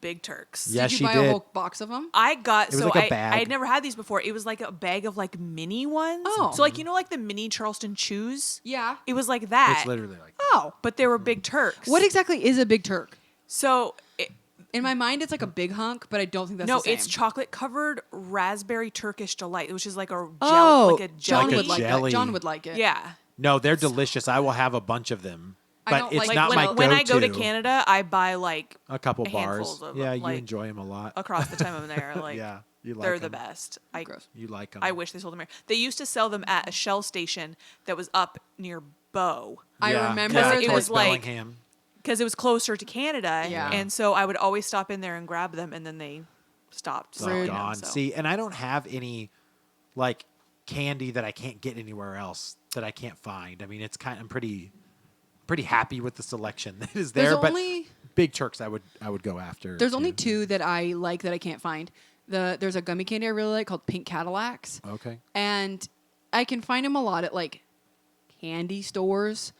Big Turks. Yeah, Did you she buy did. a whole box of them? I got It was so like a I bag. had never had these before. It was like a bag of like mini ones. Oh. So like like the mini Charleston chews. Yeah. It was like that. It's literally like Oh. But they were Big Turks. What exactly is a Big Turk? So In my mind, it's like a big hunk, but I don't think that's no, the same. it's chocolate covered raspberry Turkish delight, which is like a gel, Oh, like a John jelly. would like jelly. that. John would like it. Yeah. no, they're delicious. I will have a bunch of them, I but don't it's like- not when, my when I go to go-to. Canada, I buy like A couple handfuls bars. of Yeah, them, you like, enjoy them a lot. across the time I'm there. Like Yeah, you like they're the 'em. best. I Gross. You like them. I wish they sold them here. They used to sell them at a Shell station that was up near Bow. I Yeah, remember Because yeah, it that- was towards like- Bellingham. Because it was closer to Canada. Yeah. And so I would always stop in there and grab them, and then they stopped. Oh, selling them, gone. so. See, and I don't have any like candy that I can't get anywhere else that I can't find. I mean, I'm pretty happy with the selection that is there. There's but only- Big Turks, I would go after. There's too. only two that I like that I can't find. There's a gummy candy I really like called Pink Cadillacs. Okay. And I can find them a lot at like candy stores,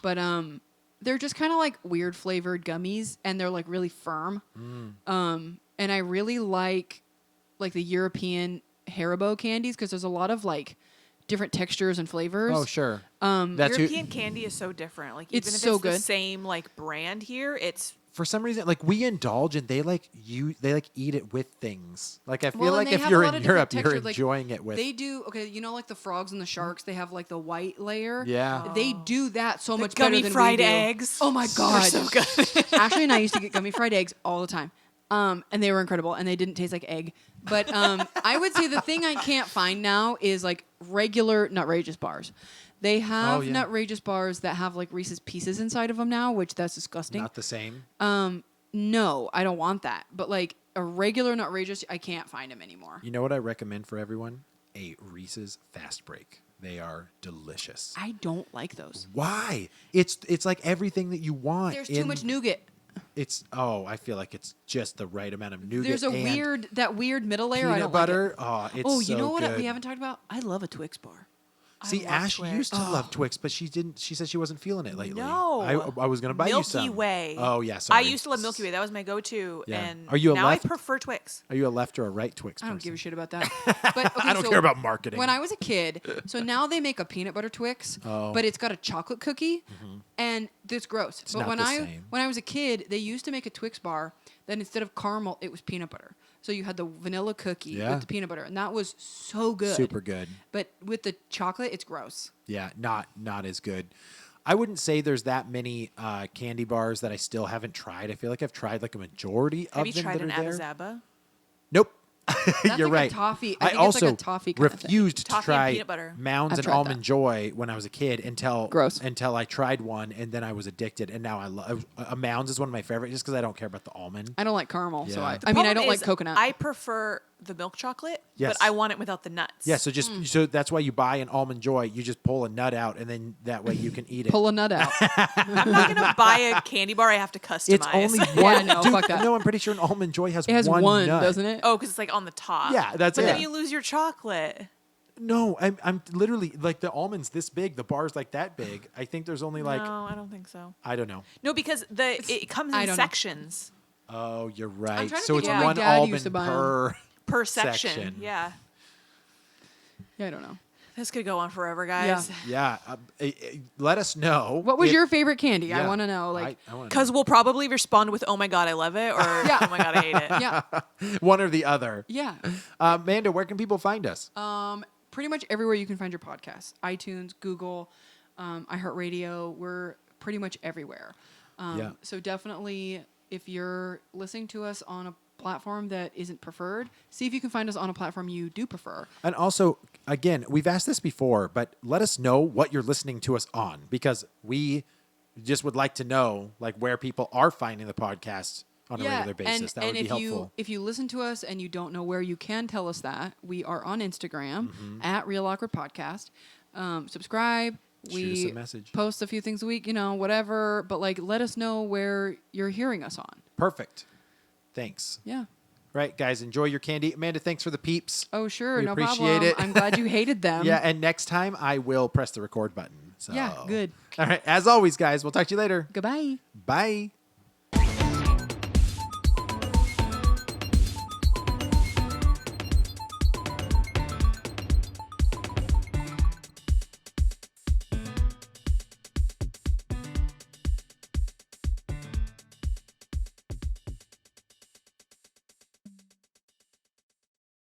but they're just kind of like weird flavored gummies, and they're like really firm. And I really like the European Haribo candies because there's a lot of like different textures and flavors. Oh, sure. That's who, European candy is so different. Like It's even if so it's the good. same like brand here, it's for some reason, like we indulge and they eat it with things. Like I feel Well, and like they if have you're a lot in of different Europe, you're textures, like, enjoying it with. They do like the frogs and the sharks. They have like the white layer. Yeah. They do that so the much better gummy than fried we do. eggs. Oh my god, so good. Ashley and I used to get gummy fried eggs all the time. And they were incredible, and they didn't taste like egg. But I would say the thing I can't find now is like regular Nutrageous bars. They have Oh, yeah. Nutrageous bars that have like Reese's Pieces inside of them now, which that's disgusting. Not the same. No, I don't want that. But like a regular Nutrageous, I can't find them anymore. You know what I recommend for everyone? A Reese's Fast Break. They are delicious. I don't like those. Why? It's like everything that you want. There's too much nougat. I feel like it's just the right amount of nougat. There's a and that weird middle layer. I peanut don't butter. like it. Oh, Oh, it's you know what good. we haven't talked about? I love a Twix bar. See, love Ash Twix. used to love Twix, but she didn't. She said she wasn't feeling it lately. No. I was gonna buy you Milky some. Way. Oh yeah, I sorry. used to love Milky Way. That was my go-to. Yeah. And Are you a now left? I prefer Twix. Are you a left or a right Twix I person? don't give a shit about that. But okay, I don't so care about marketing. When I was a kid, so now they make a peanut butter Twix, Oh. but it's got a chocolate cookie, and it's gross. but not when the I same. when I was a kid, they used to make a Twix bar that instead of caramel, it was peanut butter. So you had the vanilla cookie Yeah. with the peanut butter, and that was so good. Super good. But with the chocolate, it's gross. Yeah, not as good. I wouldn't say there's that many candy bars that I still haven't tried. I feel like I've tried like a majority Have of you them tried that an are there. Abba? Nope. That's You're like right. a toffee. I I think it's also like a toffee kind of thing. refused to Toffee and try peanut butter. Mounds I've and tried Almond that. Joy when I was a kid Gross. until I tried one and then I was addicted and now I love Mounds is one of my favorite just because I don't care about the almond. I don't like caramel, so Yeah. I The mean, I Problem don't like is, coconut. I prefer the milk chocolate, Yes. but I want it without the nuts. Yeah, so just so that's why you buy an Almond Joy. You just pull a nut out and then that way you can eat it. Pull a nut out. I'm not gonna buy a candy bar. I have to customize. It's only Yeah, one. no, Dude, fuck that. No, I'm pretty sure an Almond Joy has It has one, nut. doesn't it? Oh, because it's like on the top. Yeah, that's But it. then you lose your chocolate. No, I'm literally like the almond's this big, the bar's like that big. I think there's only like No, I don't think so. I don't know. No, because it comes I in don't know. sections Oh, you're right. trying to So think it's what my one dad used almond to buy 'em. per. per section. Section. Yeah. Yeah, I don't know. This could go on forever, guys. Yeah, let us know. What was if- your favorite candy? yeah, I want to know. Like, I wanna know. Because we'll probably respond with, "Oh my god, I love it," or Yeah. "Oh my god, I hate it." yeah, one or the other. yeah. Amanda, where can people find us? Pretty much everywhere you can find your podcasts: iTunes, Google, iHeartRadio. We're pretty much everywhere. Yeah. So definitely, if you're listening to us on a platform that isn't preferred, see if you can find us on a platform you do prefer. And also, again, we've asked this before, but let us know what you're listening to us on because we just would like to know like where people are finding the podcast on a regular basis. That would be if helpful. if you listen to us and you don't know where, you can tell us that. We are on Instagram Mm-hmm. at Real Awkward Podcast. Subscribe, Shoot us We a message. post a few things a week, whatever. But like, let us know where you're hearing us on. Perfect. Thanks. Yeah. Right, guys, enjoy your candy. Amanda, thanks for the peeps. Oh, sure. We No appreciate problem. it. I'm glad you hated them. Yeah, and next time I will press the record button. So. Yeah, good. All right, as always, guys, we'll talk to you later. Goodbye. Bye.